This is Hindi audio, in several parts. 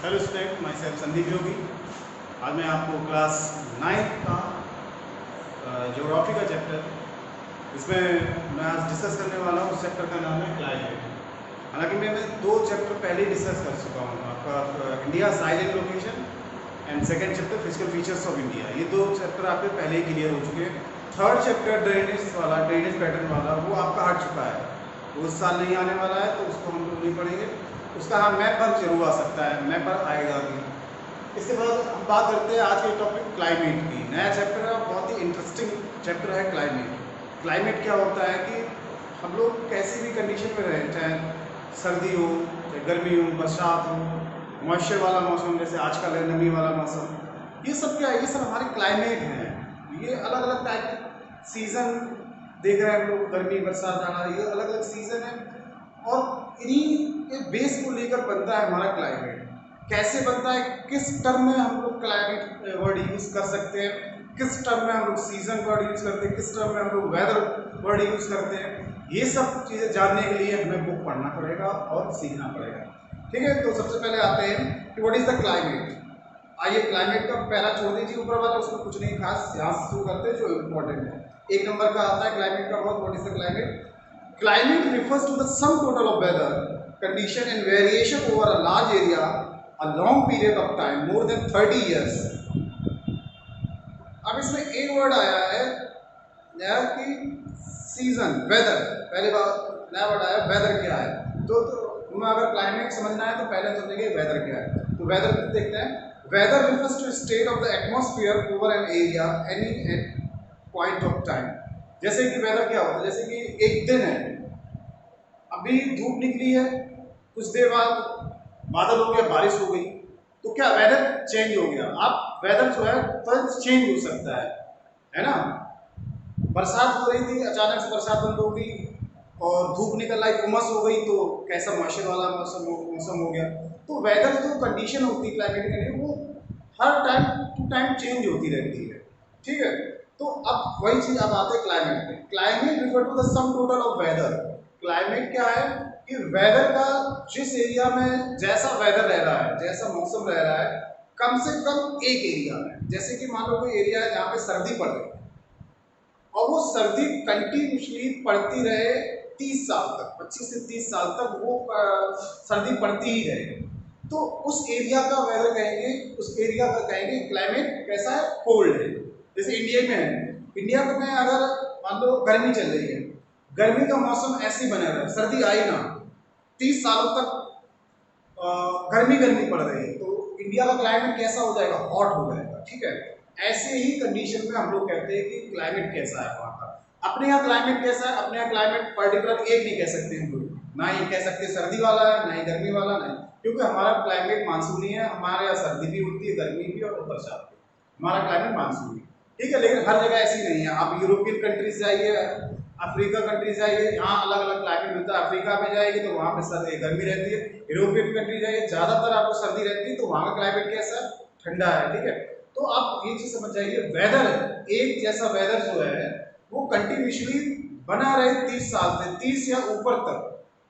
Hello student, my self Sandeep Yogi. आज मैं आपको क्लास 9th का ज्योग्राफी का चैप्टर, इसमें मैं आज डिस्कस करने वाला हूँ। उस चैप्टर का नाम है क्लाइमेट। हालांकि मैं 2 चैप्टर पहले ही डिस्कस कर चुका हूँ, आपका India size and location and second chapter physical features of India. ये 2 चैप्टर आपके पहले ही क्लियर हो चुके हैं। थर्ड चैप्टर ड्रेनेज वाला, ड्रेनेज पैटर्न वाला, वो आपका हट चुका है, वो इस साल नहीं आने वाला है, तो उसको हम लोग नहीं पढ़ेंगे। उसका हाँ मैप पर जरूर आ सकता है, मैप पर आएगा भी। इसके बाद हम बात करते हैं आज के टॉपिक क्लाइमेट की। नया चैप्टर है, बहुत ही इंटरेस्टिंग चैप्टर है क्लाइमेट। क्लाइमेट क्या होता है कि हम लोग कैसी भी कंडीशन में रहें, चाहे सर्दी हो, चाहे गर्मी हो, बरसात हो, मॉइस्चर वाला मौसम जैसे आजकल है, नमी वाला मौसम, ये सब क्या है? ये सब हमारे क्लाइमेट हैं। ये अलग अलग टाइप के सीज़न देख रहे हैं हम लोग, गर्मी, बरसात, जाना, ये अलग अलग सीज़न है और इन्हीं के बेस को लेकर बनता है हमारा क्लाइमेट। कैसे बनता है, किस टर्म में हम लोग क्लाइमेट वर्ड यूज़ कर सकते हैं, किस टर्म में हम लोग सीजन वर्ड यूज़ करते हैं, किस टर्म में हम लोग वेदर वर्ड यूज़ करते हैं, ये सब चीज़ें जानने के लिए हमें बुक पढ़ना पड़ेगा और सीखना पड़ेगा। ठीक है, तो सबसे पहले आते हैं कि व्हाट इज़ द क्लाइमेट। आइए, क्लाइमेट का पहला छोड़ दीजिए ऊपर वाला, उसमें कुछ नहीं खास, यहाँ से शुरू करते हैं जो इम्पोर्टेंट है। 1 नंबर का आता है क्लाइमेट का बहुत, what is the climate. Climate refers to the sum total of weather condition and variation over a large area, a long period of time, more than 30 years. अब इसमें एक वर्ड आया है नया कि सीजन, वेदर। पहले बार नया वर्ड आया, वेदर क्या है। तो हमें अगर क्लाइमेट समझना है तो पहले समझेंगे वेदर क्या है। तो वेदर देखते हैं। Weather refers to state of the atmosphere over an area any point of time। जैसे कि वेदर क्या होता है, जैसे कि एक दिन है, अभी धूप निकली है, कुछ देर बाद बादल हो गया, बारिश हो गई, तो क्या वेदर चेंज हो गया। आप वेदर जो है तुरंत चेंज हो सकता है ना। बरसात हो रही थी, अचानक से बरसात बंद हो गई और धूप निकल आई, उमस हो गई, तो कैसा मॉइस्चर वाला मौसम हो गया। तो वेदर जो कंडीशन होती है क्लाइमेट के लिए, वो हर टाइम टू टाइम चेंज होती रहती है। ठीक है, तो अब वही चीज अब आते हैं क्लाइमेट पे। Climate refer to the sum total of weather. Climate क्या है कि वेदर का, जिस एरिया में जैसा वेदर रह रहा है, जैसा मौसम रह रहा है, कम से कम एक एरिया में, जैसे कि मान लो कोई एरिया है जहाँ पे सर्दी पड़ रही है और वो सर्दी कंटिन्यूसली पड़ती रहे 30 साल तक, 25 से 30 साल तक वो सर्दी पड़ती ही रहे, तो उस एरिया का वेदर कहेंगे, उस एरिया का कहेंगे क्लाइमेट कैसा है, कोल्ड है। जैसे इंडिया में है, इंडिया में अगर मान लो गर्मी चल रही है, गर्मी का मौसम ऐसे ही बना रहा है, सर्दी आई ना, 30 सालों तक गर्मी गर्मी पड़ रही है, तो इंडिया का क्लाइमेट कैसा हो जाएगा, हॉट हो जाएगा। ठीक है, ऐसे ही कंडीशन में हम लोग कहते हैं कि क्लाइमेट कैसा है वहाँ का। अपने यहाँ क्लाइमेट कैसा है, अपने यहाँ क्लाइमेट पर्टिकुलर एक नहीं कह सकते हम लोग, ना ही कह सकते सर्दी वाला है, ना ही गर्मी वाला, नहीं, क्योंकि हमारा क्लाइमेट मानसूनी है। हमारे यहाँ सर्दी भी होती है, गर्मी भी और बरसात भी, हमारा क्लाइमेट मानसूनी। ठीक है, लेकिन हर जगह ऐसी नहीं है। आप यूरोपियन कंट्रीज जाइए, अफ्रीका कंट्रीज जाइए, यहाँ अलग अलग क्लाइमेट मिलता है। अफ्रीका में जाएगी तो वहाँ पे सर्दी गर्मी रहती है, यूरोपियन कंट्री जाइए ज़्यादातर आपको सर्दी रहती है, तो वहाँ का क्लाइमेट कैसा है, ठंडा है। ठीक है, तो आप ये चीज़ समझ जाइए, वेदर एक जैसा वेदर जो है वो कंटिन्यूसली बना रहे 30 साल से, 30 या ऊपर तक,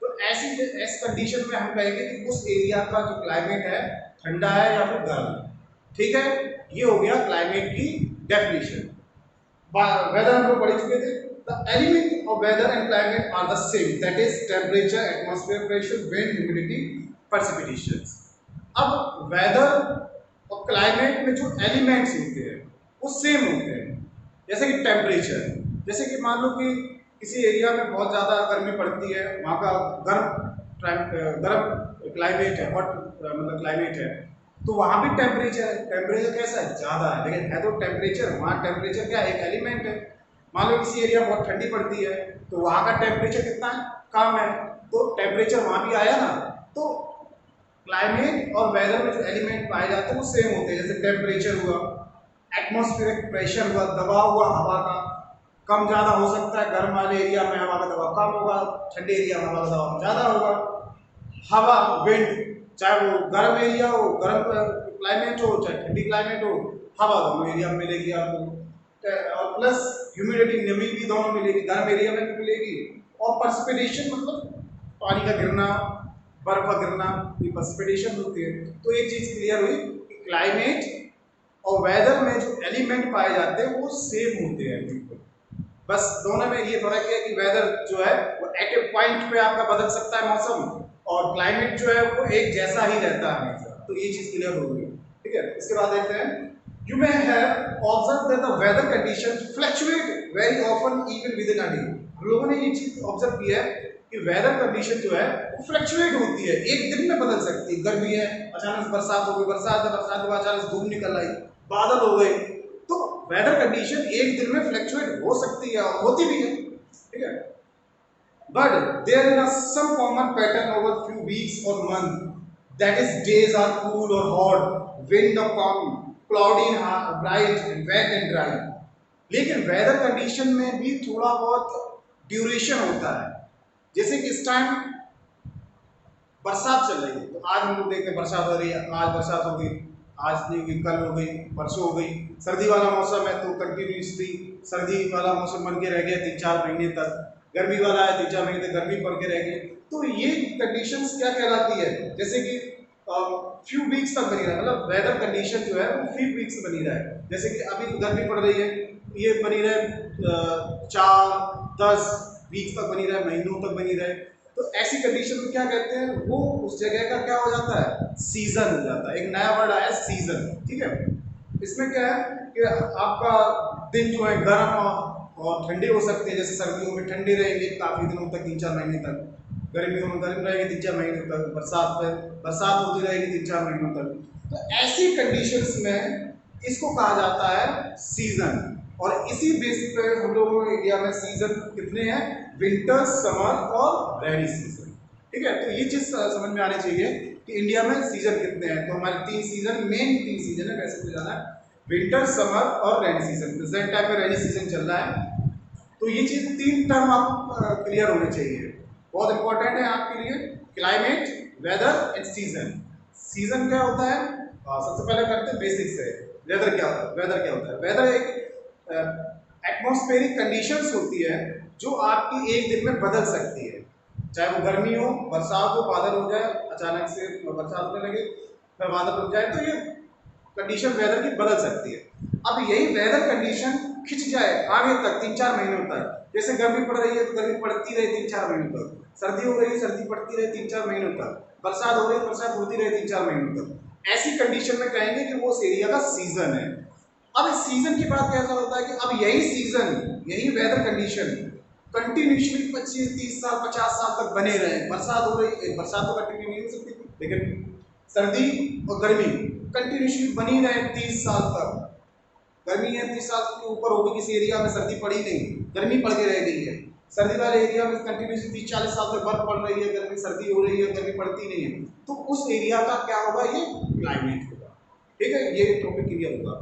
तो ऐसी कंडीशन में हम कहेंगे कि उस एरिया का जो क्लाइमेट है ठंडा है या फिर गर्म है। ठीक है, ये हो गया क्लाइमेट की डेफिनेशन। वेदर हम लोग पढ़ चुके थे। The element of weather and climate are the same, that is temperature, atmosphere pressure, wind, humidity, precipitations। अब वेदर और क्लाइमेट में जो एलिमेंट्स होते हैं वो सेम होते हैं। जैसे कि टेम्परेचर, जैसे कि मान लो कि किसी एरिया में बहुत ज़्यादा गर्मी पड़ती है, वहाँ का गर्म क्लाइमेट है, हॉट मतलब क्लाइमेट है, तो वहाँ भी टेम्परेचर है। टेम्परेचर कैसा है, ज़्यादा है, लेकिन है तो टेम्परेचर। वहाँ टेम्परेचर क्या है, एक एलिमेंट है। मान लो किसी एरिया बहुत ठंडी पड़ती है, तो वहाँ का टेम्परेचर कितना है, कम है, तो टेम्परेचर वहाँ भी आया ना। तो क्लाइमेट और वेदर में जो एलिमेंट पाए जाते हैं वो सेम होते हैं। जैसे टेम्परेचर हुआ, एटमॉस्फेरिक प्रेशर हुआ, दबाव हुआ हवा का, कम ज़्यादा हो सकता है। गर्म वाले एरिया में हवा का दबाव कम होगा, ठंडे एरिया में हवा का दबाव ज़्यादा होगा। हवा, विंड, चाहे वो गर्म एरिया हो, गर्म क्लाइमेट हो, चाहे ठंडी क्लाइमेट हो, हवा दोनों एरिया में मिलेगी आपको। और प्लस ह्यूमिडिटी, नमी भी दोनों मिलेगी, गर्म एरिया में भी मिलेगी। और पर्सिपिटेशन मतलब पानी का गिरना, बर्फ गिरना, ये प्रेसिपिटेशन होती है। तो एक चीज क्लियर हुई कि क्लाइमेट और वेदर में जो एलिमेंट पाए जाते हैं वो सेम होते हैं बिल्कुल। बस दोनों में ये फर्क है कि वेदर जो है वो एट ए पॉइंट पे आपका बदल सकता है मौसम, और क्लाइमेट जो है वो एक जैसा ही रहता है हमेशा। तो ये चीज क्लियर हो गई, ठीक है। इसके बाद देखते हैं, you may have observe that the weather condition fluctuate very often even with in a day. हम लोगों ने ये चीज ऑब्जर्व की है कि वेदर कंडीशन जो है वो फ्लक्चुएट होती है, एक दिन में बदल सकती है। गर्मी है, अचानक बरसात हो गई, बरसात है, बरसात के बाद अचानक धूप निकल आई, बादल हो गए। तो वेदर कंडीशन एक दिन में फ्लक्चुएट हो सकती है और होती भी है, ठीक है। But there is some common pattern over few weeks और month, that is days are cool और हॉट, विंड और calm, cloudy and bright, wet and dry. लेकिन वेदर कंडीशन में भी थोड़ा बहुत ड्यूरेशन होता है। जैसे कि इस टाइम बरसात चल रही है, तो आज हम लोग देखते हैं बरसात हो रही है, आज बरसात हो गई, आज नहीं हुई, कल हो गई, परसों हो गई। सर्दी वाला मौसम है तो कंटिन्यूसली सर्दी वाला मौसम बन के रह गया 3-4 महीने तक। गर्मी वाला है, 3-4 महीने तक गर्मी पड़ के रह गई। तो ये कंडीशंस क्या कहलाती है, जैसे कि फ्यू वीक्स तक बनी रहा है, मतलब वेदर कंडीशन जो है वो फ्यू वीक्स बनी रहा है। जैसे कि अभी गर्मी पड़ रही है, ये बनी रहे 4-10 वीक्स तक बनी रहे, महीनों तक बनी रहे। तो ऐसी कंडीशन में क्या कहते हैं, वो उस जगह का क्या हो जाता है, सीजन हो जाता है। एक नया वर्ड आया सीजन, ठीक है। इसमें क्या है कि आपका दिन जो है गर्म और ठंडे हो सकते हैं। जैसे सर्दियों में ठंडे रहेंगे काफी दिनों तक, 3-4 महीने तक, गर्मियों में गर्म रहेंगे 3-4 महीने तक, बरसात में बरसात होती रहेगी 3-4 महीनों तक। तो ऐसी कंडीशंस में इसको कहा जाता है सीजन। और इसी बेसिस पे हम लोगों के इंडिया में सीजन कितने हैं, विंटर, समर और रेनी सीजन, ठीक है। तो ये चीज समझ में आनी चाहिए कि इंडिया में सीजन कितने हैं। तो हमारे 3 सीजन, मेन 3 सीजन है, वैसे तो जाना है विंटर, समर और रेनी सीजन। प्रेजेंट टाइम में रेनी सीजन चल रहा है। तो ये चीज 3 टर्म आप क्लियर होने चाहिए, बहुत इंपॉर्टेंट है आपके लिए। Climate, weather and season. Season क्या होता है, सबसे पहले करते हैं बेसिक से। वेदर क्या होता है, वेदर क्या होता है, वेदर एक एटमॉस्फेरिक कंडीशंस होती है जो आपकी एक दिन में बदल सकती है। चाहे वो गर्मी हो, बरसात हो, बादल हो जाए, अचानक से बरसात होने लगे, फिर बादल रुक जाए, तो ये कंडीशन वेदर की बदल सकती है। अब यही वेदर कंडीशन खिंच जाए आगे तक 3-4 महीनों तक। जैसे गर्मी पड़ रही है तो गर्मी पड़ती रहे 3-4 महीनों तक, सर्दी हो रही है सर्दी पड़ती रहे 3-4 महीनों तक, बरसात हो रही है बरसात होती रहे 3-4 महीनों तक। ऐसी कंडीशन में कहेंगे कि वो उस एरिया का सीजन है। अब इस सीजन की बात कैसा होता है कि अब यही सीजन, यही वेदर कंडीशन कंटिन्यूसली 25-30 साल 50 साल तक बने रहे। बरसात हो रही है, बरसात तो कंटिन्यू नहीं हो सकती, लेकिन सर्दी और गर्मी कंटिन्यूसली बनी रहे 30 साल तक। गर्मी है 30 साल के ऊपर होगी, किसी एरिया में सर्दी पड़ी नहीं, गर्मी पड़ के रह गई है। सर्दी वाले एरिया में कंटिन्यूसली 30-40 साल तक बर्फ पड़ रही है, गर्मी सर्दी हो रही है, गर्मी पड़ती नहीं है। तो उस एरिया का क्या होगा, ये क्लाइमेट होगा, ठीक है। ये टॉपिक क्लियर होगा।